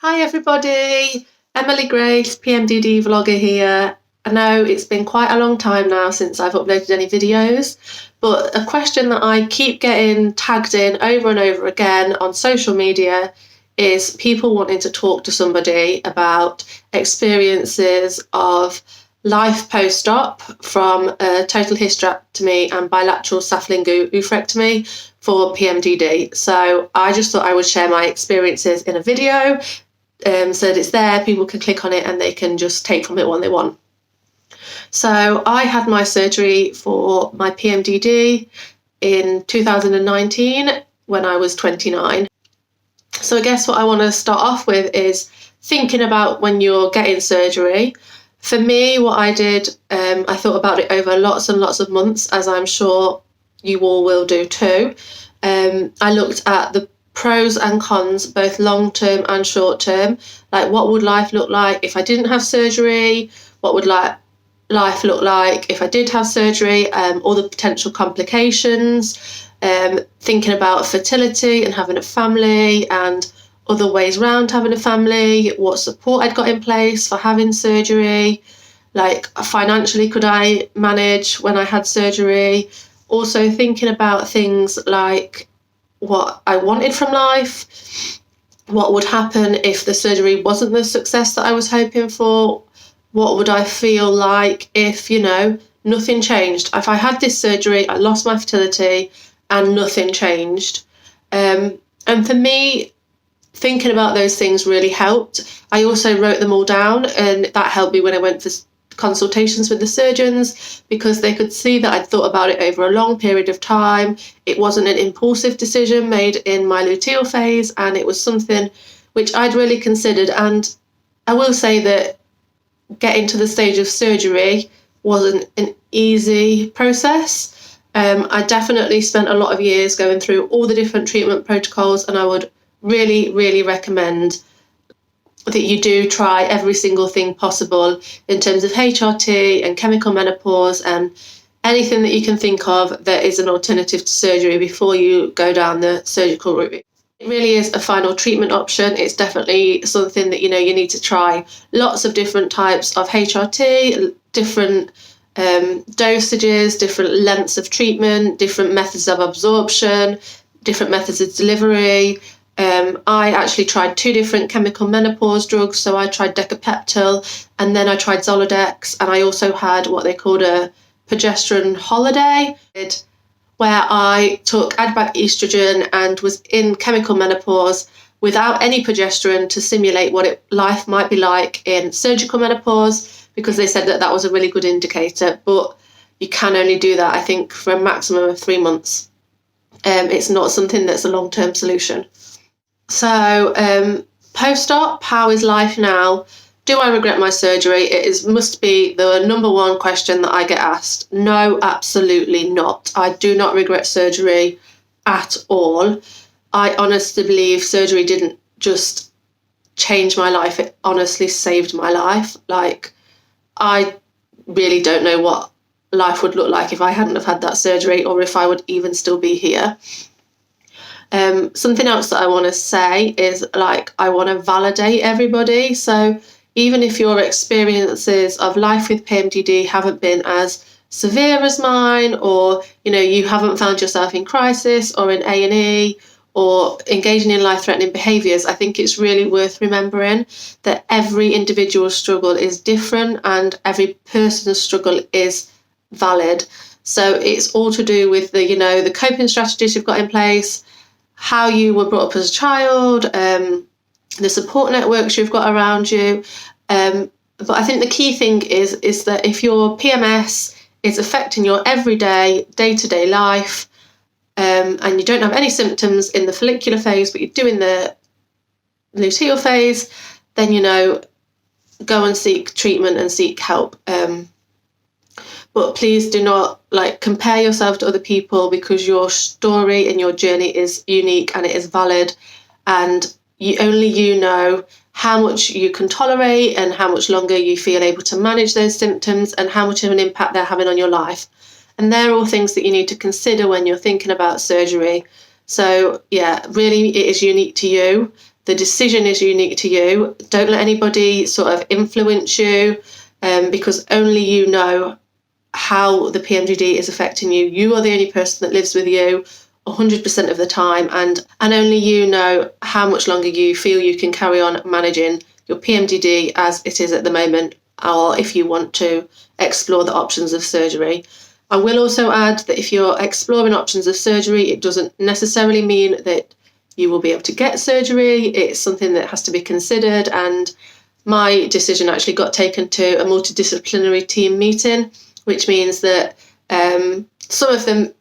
Hi everybody, Emily Grace, PMDD-Vlogger here. I know it's been quite a long time now since I've uploaded any videos, but a question that I keep getting tagged in over and over again on social media is people wanting to talk to somebody about experiences of life post-op from a total hysterectomy and bilateral saprophyrectomy for PMDD. So I just thought I would share my experiences in a video so that it's there, people can click on it and they can just take from it what they want. So I had my surgery for my PMDD in 2019 when I was 29. So I guess what I want to start off with is thinking about when you're getting surgery. For me, what I did, I thought about it over lots and lots of months, as I'm sure you all will do too. I looked at the pros and cons, both long-term and short-term, like what would life look like if I didn't have surgery, what would life look like if I did have surgery, all the potential complications, thinking about fertility and having a family and other ways around having a family, what support I'd got in place for having surgery, like financially could I manage when I had surgery, also thinking about things like what I wanted from life, what would happen if the surgery wasn't the success that I was hoping for, what would I feel like if, nothing changed. If I had this surgery, I lost my fertility and nothing changed. And for me, thinking about those things really helped. I also wrote them all down, and that helped me when I went for consultations with the surgeons, because they could see that I'd thought about it over a long period of time. It wasn't an impulsive decision made in my luteal phase, and it was something which I'd really considered. And I will say that getting to the stage of surgery wasn't an easy process. I definitely spent a lot of years going through all the different treatment protocols, and I would really, really recommend that you do try every single thing possible in terms of HRT and chemical menopause and anything that you can think of that is an alternative to surgery before you go down the surgical route. It really is a final treatment option. It's definitely something that you need to try. Lots of different types of HRT, different dosages, different lengths of treatment, different methods of absorption, different methods of delivery. I actually tried 2 different chemical menopause drugs. So I tried Decapeptyl and then I tried Zoladex, and I also had what they called a progesterone holiday, where I took add-back estrogen and was in chemical menopause without any progesterone to simulate what life might be like in surgical menopause, because they said that that was a really good indicator. But you can only do that, I think, for a maximum of 3 months. It's not something that's a long-term solution. So post-op, how is life now? Do I regret my surgery? It must be the number one question that I get asked. No, absolutely not. I do not regret surgery at all. I honestly believe surgery didn't just change my life, it honestly saved my life. Like, I really don't know what life would look like if I hadn't have had that surgery, or if I would even still be here. Something else that I want to say is, I want to validate everybody. So even if your experiences of life with PMDD haven't been as severe as mine, or you haven't found yourself in crisis or in A&E or engaging in life-threatening behaviours, I think it's really worth remembering that every individual struggle is different and every person's struggle is valid. So it's all to do with the coping strategies you've got in place, how you were brought up as a child, the support networks you've got around you. But I think the key thing is that if your PMS is affecting your everyday, day-to-day life, and you don't have any symptoms in the follicular phase, but you're doing the luteal phase, then, go and seek treatment and seek help. But please do not compare yourself to other people, because your story and your journey is unique and it is valid, and only you know how much you can tolerate and how much longer you feel able to manage those symptoms and how much of an impact they're having on your life. And they're all things that you need to consider when you're thinking about surgery. So yeah, really it is unique to you. The decision is unique to you. Don't let anybody sort of influence you, because only you know how the PMDD is affecting you. You are the only person that lives with you 100% of the time, and only you know how much longer you feel you can carry on managing your PMDD as it is at the moment, or if you want to explore the options of surgery. I will also add that if you're exploring options of surgery, it doesn't necessarily mean that you will be able to get surgery. It's something that has to be considered, and my decision actually got taken to a multidisciplinary team meeting, which means that some of the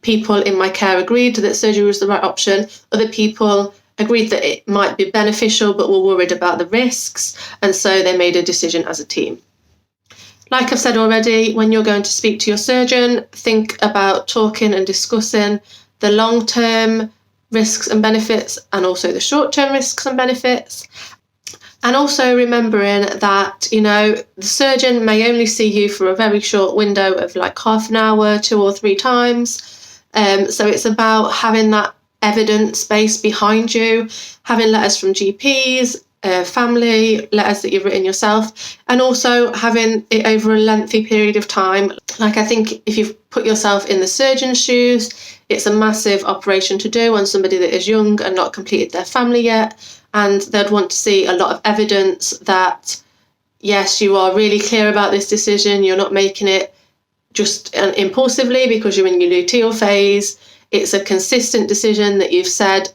people in my care agreed that surgery was the right option. Other people agreed that it might be beneficial but were worried about the risks, and so they made a decision as a team. Like I've said already, when you're going to speak to your surgeon, think about talking and discussing the long-term risks and benefits and also the short-term risks and benefits. And also remembering that, the surgeon may only see you for a very short window of like half an hour, 2 or 3 times. So it's about having that evidence base behind you, having letters from GPs, family, letters that you've written yourself, and also having it over a lengthy period of time. Like, I think if you've put yourself in the surgeon's shoes, it's a massive operation to do on somebody that is young and not completed their family yet, and they'd want to see a lot of evidence that, yes, you are really clear about this decision, you're not making it just impulsively because you're in your luteal phase. It's a consistent decision that you've said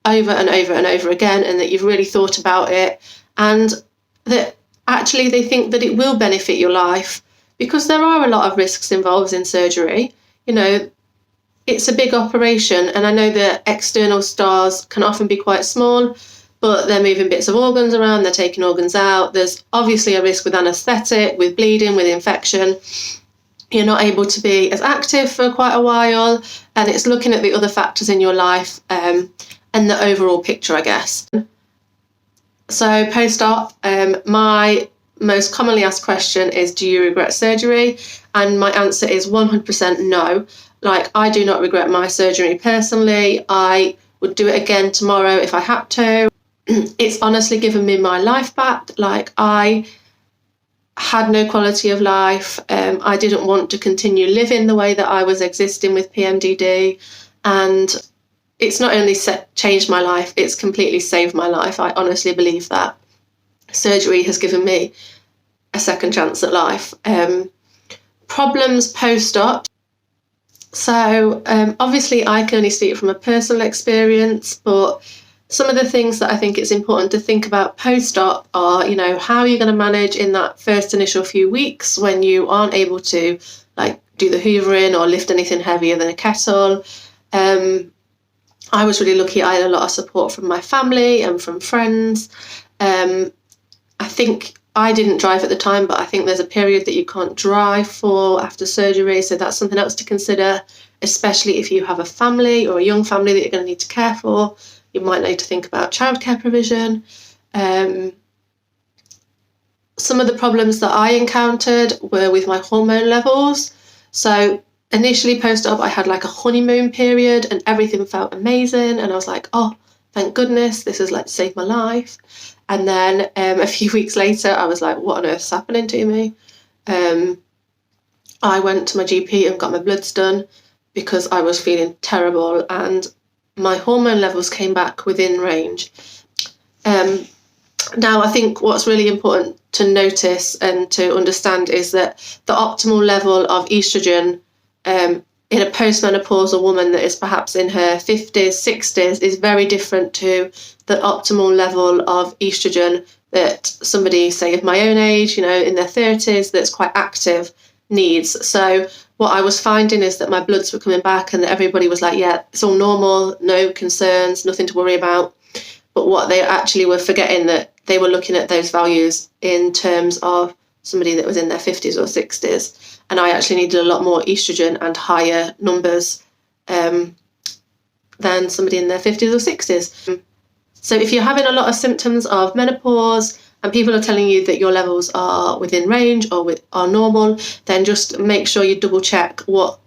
over and over and over again, and that you've really thought about it, and that actually they think that it will benefit your life, because there are a lot of risks involved in surgery. It's a big operation, and I know that external stars can often be quite small, but they're moving bits of organs around, they're taking organs out. There's obviously a risk with anaesthetic, with bleeding, with infection. You're not able to be as active for quite a while, and it's looking at the other factors in your life and the overall picture, I guess. So post-op, my most commonly asked question is, do you regret surgery? And my answer is 100% no. Like, I do not regret my surgery personally. I would do it again tomorrow if I had to. It's honestly given me my life back. Like, I had no quality of life. I didn't want to continue living the way that I was existing with PMDD, and it's not only changed my life, it's completely saved my life. I honestly believe that surgery has given me a second chance at life. Problems post-op. So obviously I can only speak from a personal experience, but some of the things that I think it's important to think about post-op are, how are you going to manage in that first initial few weeks when you aren't able to do the hoovering or lift anything heavier than a kettle. I was really lucky. I had a lot of support from my family and from friends. I think I didn't drive at the time, but I think there's a period that you can't drive for after surgery, so that's something else to consider, especially if you have a family or a young family that you're going to need to care for. You might need to think about childcare provision. Some of the problems that I encountered were with my hormone levels. So initially post-op, I had like a honeymoon period and everything felt amazing. And I was like, oh, thank goodness, this has saved my life. And then a few weeks later, I was like, what on earth's happening to me? I went to my GP and got my bloods done because I was feeling terrible, and my hormone levels came back within range. Now, I think what's really important to notice and to understand is that the optimal level of estrogen in a postmenopausal woman that is perhaps in her 50s, 60s is very different to the optimal level of estrogen that somebody, say, of my own age, in their 30s, that's quite active, needs. So what I was finding is that my bloods were coming back and that everybody was like, yeah, it's all normal, no concerns, nothing to worry about. But what they actually were forgetting, that they were looking at those values in terms of somebody that was in their 50s or 60s. And I actually needed a lot more estrogen and higher numbers than somebody in their 50s or 60s. So if you're having a lot of symptoms of menopause and people are telling you that your levels are within range or are normal, then just make sure you double check what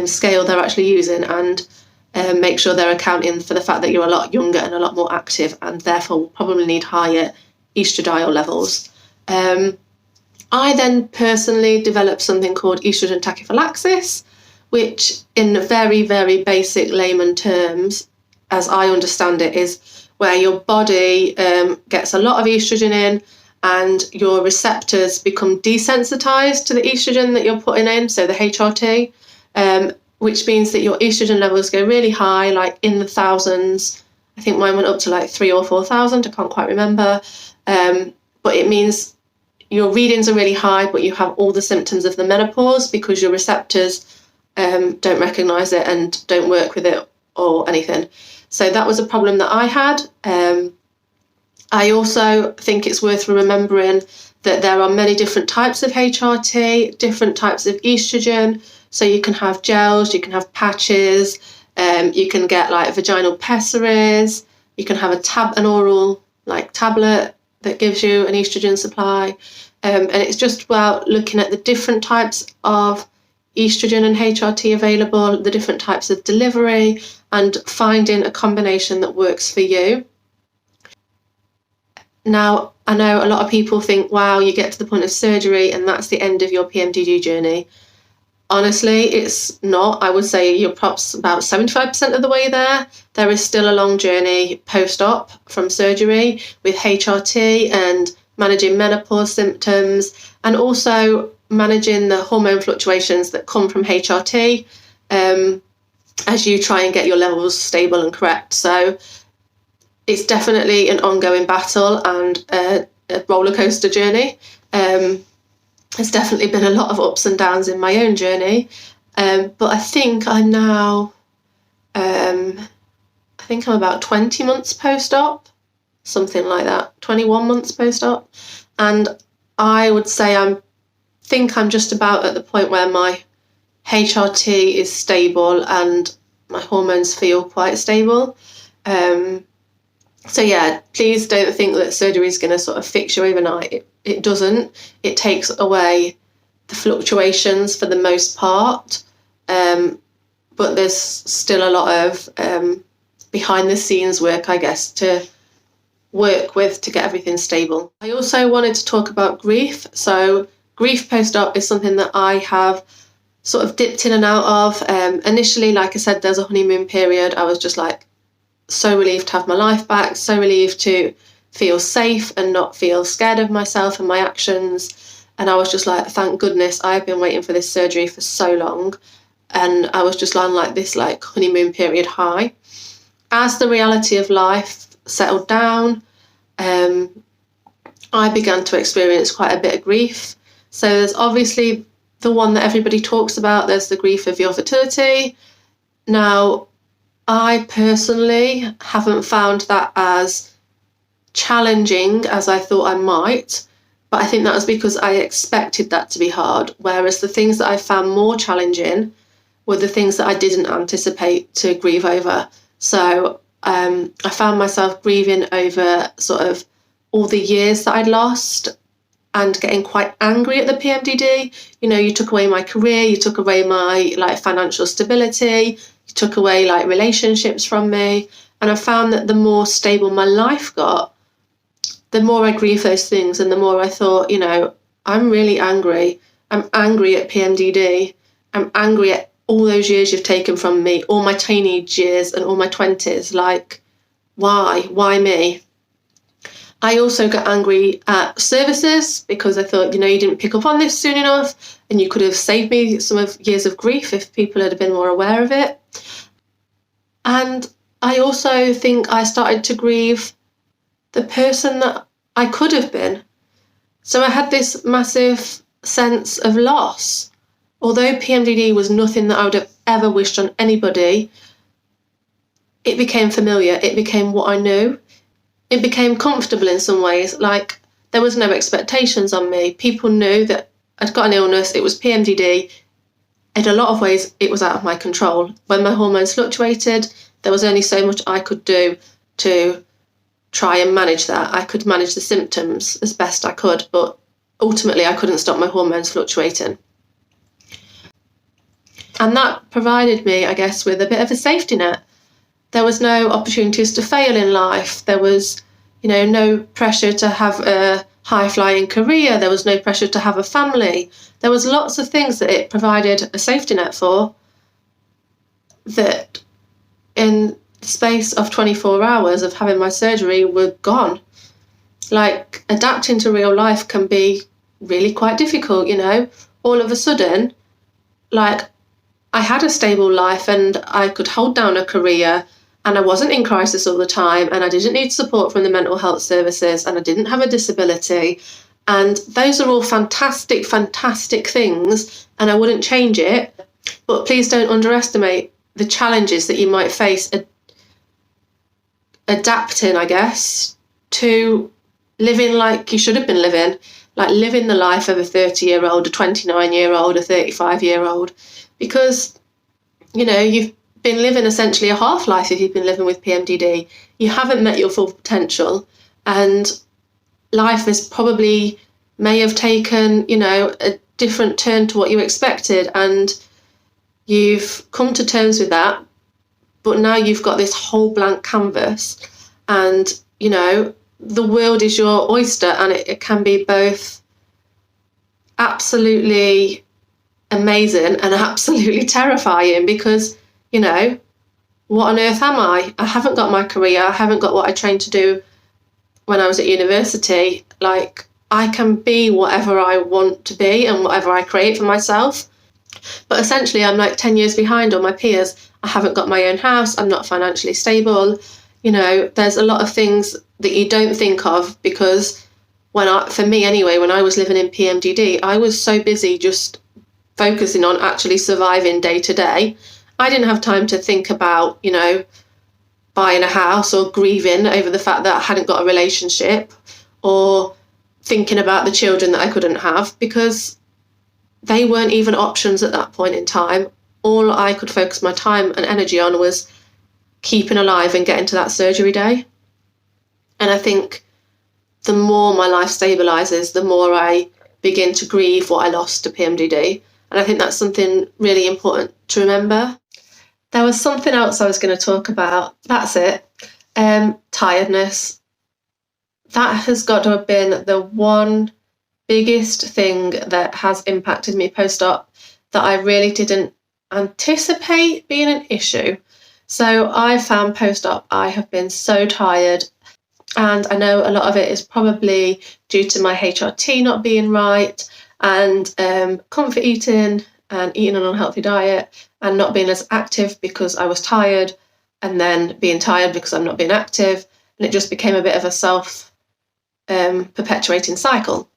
scale they're actually using. And make sure they're accounting for the fact that you're a lot younger and a lot more active, and therefore will probably need higher estradiol levels. I then personally developed something called estrogen tachyphylaxis, which in very, very basic layman terms, as I understand it, is where your body gets a lot of estrogen in and your receptors become desensitized to the estrogen that you're putting in, so the HRT, which means that your estrogen levels go really high, like in the thousands. I think mine went up to like 3,000 or 4,000, I can't quite remember. But it means your readings are really high, but you have all the symptoms of the menopause because your receptors don't recognise it and don't work with it or anything. So that was a problem that I had. I also think it's worth remembering that there are many different types of HRT, different types of estrogen. So you can have gels, you can have patches, you can get like vaginal pessaries, you can have an oral like tablet that gives you an estrogen supply. And it's just about looking at the different types of estrogen and HRT available, the different types of delivery, and finding a combination that works for you. Now, I know a lot of people think, wow, you get to the point of surgery and that's the end of your PMDD journey. Honestly, it's not. I would say you're perhaps about 75% of the way there. There is still a long journey post-op from surgery with HRT and managing menopause symptoms, and also managing the hormone fluctuations that come from HRT as you try and get your levels stable and correct. So it's definitely an ongoing battle and a roller coaster journey. There's definitely been a lot of ups and downs in my own journey, but I think I'm now, I think I'm about 20 months post-op, something like that, 21 months post-op, and I would say I'm just about at the point where my HRT is stable and my hormones feel quite stable. So yeah, please don't think that surgery is going to sort of fix you overnight. It doesn't. It takes away the fluctuations for the most part, but there's still a lot of behind the scenes work, I guess, to work with to get everything stable. I also wanted to talk about grief. So grief post-op is something that I have sort of dipped in and out of. Initially, like I said, there's a honeymoon period. I was just like so relieved to have my life back, so relieved to feel safe and not feel scared of myself and my actions. And I was just like, thank goodness, I've been waiting for this surgery for so long. And I was just on like this like honeymoon period high. As the reality of life settled down, I began to experience quite a bit of grief. So there's obviously the one that everybody talks about. There's the grief of your fertility. Now, I personally haven't found that as challenging as I thought I might, but I think that was because I expected that to be hard, whereas the things that I found more challenging were the things that I didn't anticipate to grieve over. So I found myself grieving over sort of all the years that I'd lost and getting quite angry at the PMDD. You know, you took away my career, you took away my like financial stability, you took away like relationships from me. And I found that the more stable my life got, the more I grieved those things and the more I thought, you know, I'm really angry. I'm angry at PMDD. I'm angry at all those years you've taken from me, all my teenage years and all my 20s. Like, why? Why me? I also got angry at services because I thought, you know, you didn't pick up on this soon enough and you could have saved me some of years of grief if people had been more aware of it. And I also think I started to grieve the person that I could have been. So I had this massive sense of loss. Although PMDD was nothing that I would have ever wished on anybody, it became familiar. It became what I knew. It became comfortable in some ways. Like, there was no expectations on me. People knew that I'd got an illness. It was PMDD. In a lot of ways, it was out of my control. When my hormones fluctuated, there was only so much I could do to try and manage that. I could manage the symptoms as best I could, but ultimately I couldn't stop my hormones fluctuating. And that provided me, I guess, with a bit of a safety net. There was no opportunities to fail in life. There was, no pressure to have a high-flying career. There was no pressure to have a family. There was lots of things that it provided a safety net for that in the space of 24 hours of having my surgery were gone. Like, adapting to real life can be really quite difficult, All of a sudden, like, I had a stable life and I could hold down a career and I wasn't in crisis all the time and I didn't need support from the mental health services and I didn't have a disability. And those are all fantastic, fantastic things and I wouldn't change it. But please don't underestimate the challenges that you might face adapting, I guess, to living like you should have been living, like living the life of a 30-year-old, a 29-year-old, a 35-year-old. Because, you've been living essentially a half-life if you've been living with PMDD. You haven't met your full potential and life has probably may have taken, a different turn to what you expected and you've come to terms with that. But now you've got this whole blank canvas and, the world is your oyster and it can be both absolutely amazing and absolutely terrifying because, what on earth am I? I haven't got my career. I haven't got what I trained to do when I was at university. Like, I can be whatever I want to be and whatever I create for myself. But essentially, I'm like 10 years behind all my peers. I haven't got my own house. I'm not financially stable. There's a lot of things that you don't think of because for me anyway, when I was living in PMDD, I was so busy just focusing on actually surviving day to day. I didn't have time to think about, buying a house or grieving over the fact that I hadn't got a relationship or thinking about the children that I couldn't have because they weren't even options at that point in time. All I could focus my time and energy on was keeping alive and getting to that surgery day. And I think the more my life stabilises, the more I begin to grieve what I lost to PMDD. And I think that's something really important to remember. There was something else I was going to talk about. That's it. Tiredness. That has got to have been the one biggest thing that has impacted me post-op that I really didn't anticipate being an issue. So I found post-op I have been so tired, and I know a lot of it is probably due to my HRT not being right and comfort eating and eating an unhealthy diet and not being as active because I was tired and then being tired because I'm not being active, and it just became a bit of a self-perpetuating cycle.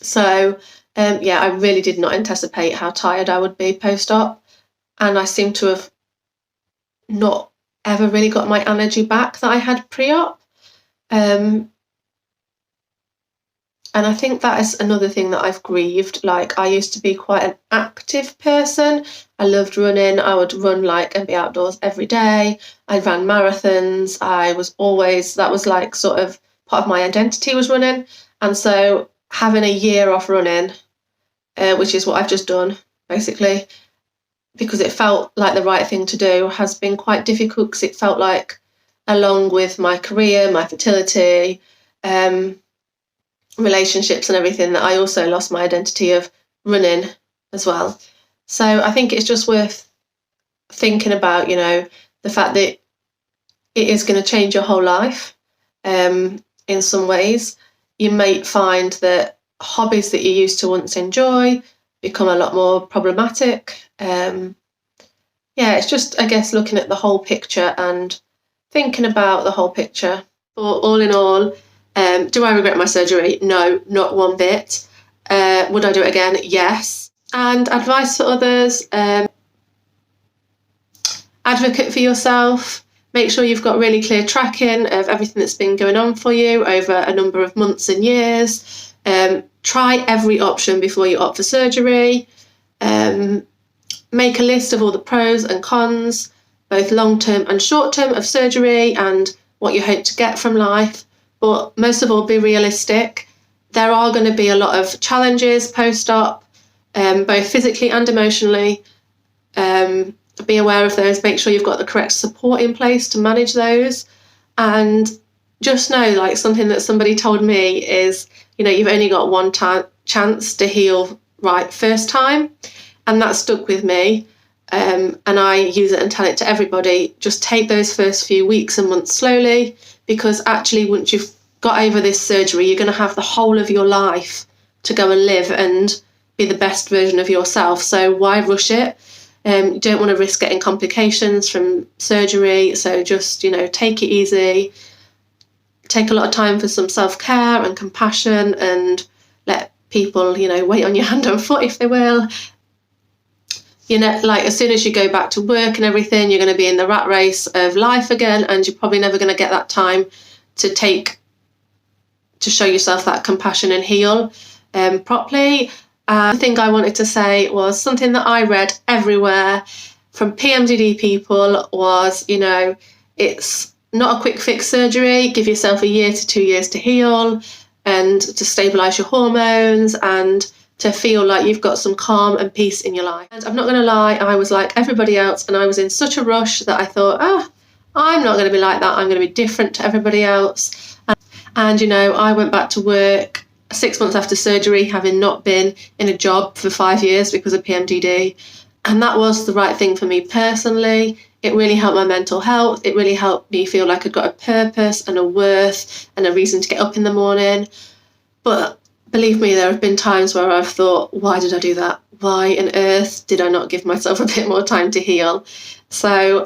So I really did not anticipate how tired I would be post-op, and I seem to have not ever really got my energy back that I had pre-op. And I think that is another thing that I've grieved. Like, I used to be quite an active person. I loved running. I would run and be outdoors every day. I ran marathons. That was like sort of part of my identity was running. And so having a year off running, which is what I've just done, basically, because it felt like the right thing to do, has been quite difficult because it felt like, along with my career, my fertility, relationships and everything, that I also lost my identity of running as well. So I think it's just worth thinking about, the fact that it is going to change your whole life. In some ways, you might find that hobbies that you used to once enjoy become a lot more problematic. It's just, I guess, looking at the whole picture and thinking about the whole picture. But all in all, do I regret my surgery? No, not one bit. Would I do it again? Yes. And advice for others, advocate for yourself. Make sure you've got really clear tracking of everything that's been going on for you over a number of months and years. Try every option before you opt for surgery. Make a list of all the pros and cons, both long-term and short-term, of surgery and what you hope to get from life. But most of all, be realistic. There are going to be a lot of challenges post-op, both physically and emotionally. Be aware of those, make sure you've got the correct support in place to manage those. And just know, like, something that somebody told me is, you've only got one chance to heal right first time. And that stuck with me. And I use it and tell it to everybody. Just take those first few weeks and months slowly, because actually once you've got over this surgery, you're going to have the whole of your life to go and live and be the best version of yourself. So why rush it? You don't want to risk getting complications from surgery. So just, take it easy. Take a lot of time for some self-care and compassion, and let people, wait on your hand and foot if they will. Like, as soon as you go back to work and everything, you're going to be in the rat race of life again, and you're probably never going to get that time to show yourself that compassion and heal properly. The thing I wanted to say was something that I read everywhere from PMDD people was, it's not a quick fix surgery. Give yourself a year to 2 years to heal and to stabilise your hormones and to feel like you've got some calm and peace in your life. And I'm not going to lie, I was like everybody else, and I was in such a rush that I thought, I'm not going to be like that. I'm going to be different to everybody else. And I went back to work 6 months after surgery, having not been in a job for 5 years because of PMDD. And that was the right thing for me personally. It really helped my mental health. It really helped me feel like I'd got a purpose and a worth and a reason to get up in the morning. But believe me, there have been times where I've thought, why did I do that? Why on earth did I not give myself a bit more time to heal? So,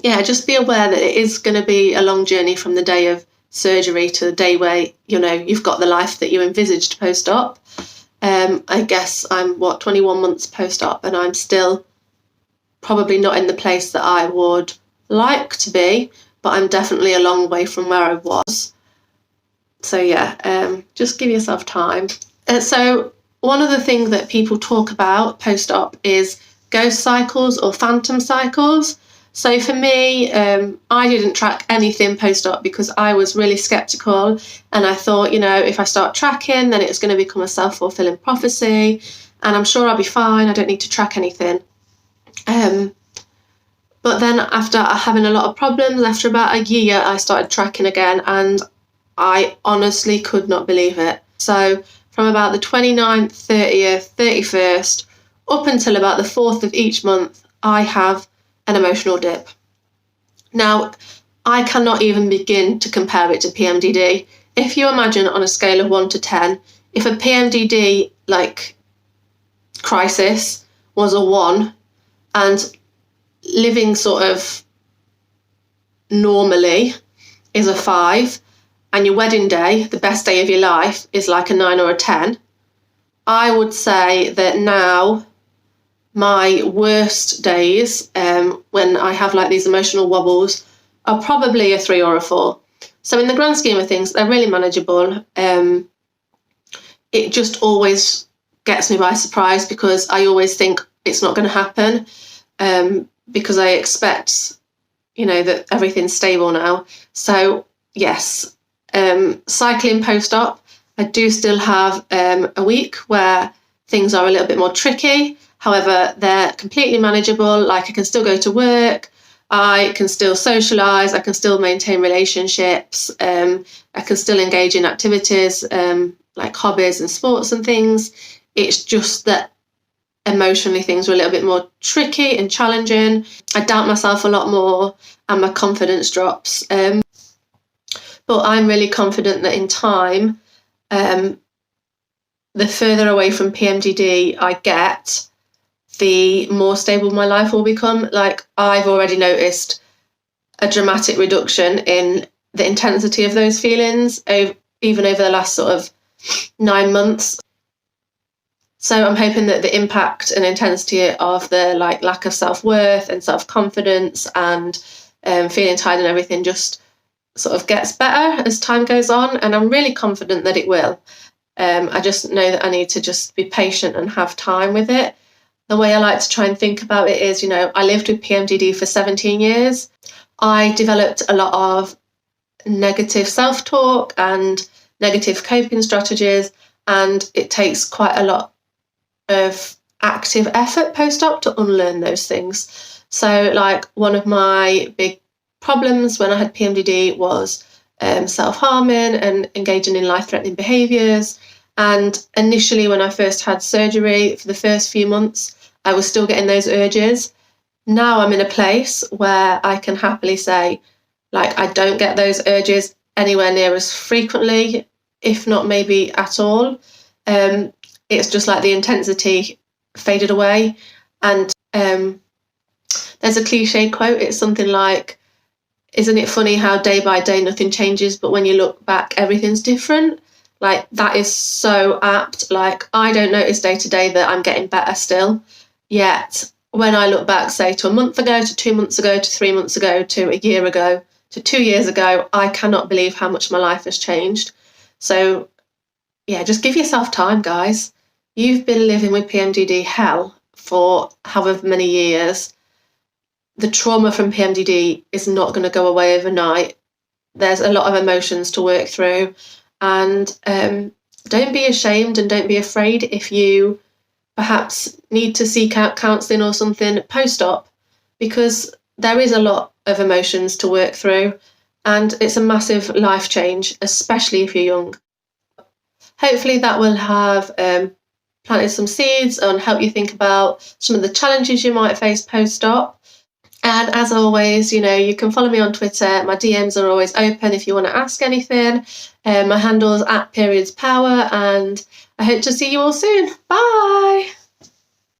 just be aware that it is going to be a long journey from the day of surgery to the day where, you've got the life that you envisaged post-op. I guess I'm, 21 months post-op, and I'm still probably not in the place that I would like to be, but I'm definitely a long way from where I was. So just give yourself time. So one of the things that people talk about post-op is ghost cycles or phantom cycles. So for me, I didn't track anything post-op because I was really skeptical, and I thought, if I start tracking, then it's going to become a self-fulfilling prophecy, and I'm sure I'll be fine. I don't need to track anything. But then after having a lot of problems, after about a year, I started tracking again, and I honestly could not believe it. So from about the 29th, 30th, 31st, up until about the 4th of each month, I have an emotional dip. Now, I cannot even begin to compare it to PMDD. If you imagine on a scale of 1 to 10, if a PMDD crisis was a 1 and living sort of normally is a 5, and your wedding day, the best day of your life, is like a 9 or a 10, I would say that now my worst days, when I have these emotional wobbles, are probably a 3 or a 4. So in the grand scheme of things, they're really manageable. It just always gets me by surprise because I always think it's not going to happen, because I expect, that everything's stable now. So yes, cycling post-op, I do still have a week where things are a little bit more tricky. However, they're completely manageable. I can still go to work, I can still socialise, I can still maintain relationships, I can still engage in activities like hobbies and sports and things. It's just that emotionally things are a little bit more tricky and challenging. I doubt myself a lot more and my confidence drops. But I'm really confident that in time, the further away from PMDD I get, the more stable my life will become. I've already noticed a dramatic reduction in the intensity of those feelings, even over the last sort of 9 months. So I'm hoping that the impact and intensity of the lack of self-worth and self-confidence and feeling tired and everything just sort of gets better as time goes on, and I'm really confident that it will. I just know that I need to just be patient and have time with it. The way I like to try and think about it is, I lived with PMDD for 17 years. I developed a lot of negative self-talk and negative coping strategies, and it takes quite a lot of active effort post-op to unlearn those things. So like one of my big problems when I had PMDD was self-harming and engaging in life-threatening behaviours. And initially when I first had surgery, for the first few months, I was still getting those urges. Now I'm in a place where I can happily say, like, I don't get those urges anywhere near as frequently, if not maybe at all. It's just like the intensity faded away. And there's a cliche quote. It's something like, isn't it funny how day by day nothing changes, but when you look back, everything's different? Like, that is so apt. Like, I don't notice day to day that I'm getting better still. Yet, when I look back, say, to a month ago, to 2 months ago, to 3 months ago, to a year ago, to 2 years ago, I cannot believe how much my life has changed. So, yeah, just give yourself time, guys. You've been living with PMDD hell for however many years. The trauma from PMDD is not going to go away overnight. There's a lot of emotions to work through. And don't be ashamed and don't be afraid if you perhaps need to seek out counselling or something post-op, because there is a lot of emotions to work through and it's a massive life change, especially if you're young. Hopefully that will have planted some seeds and help you think about some of the challenges you might face post-op. And as always, you know, you can follow me on Twitter. My DMs are always open if you want to ask anything. My handle's @periodspower, and I hope to see you all soon. Bye!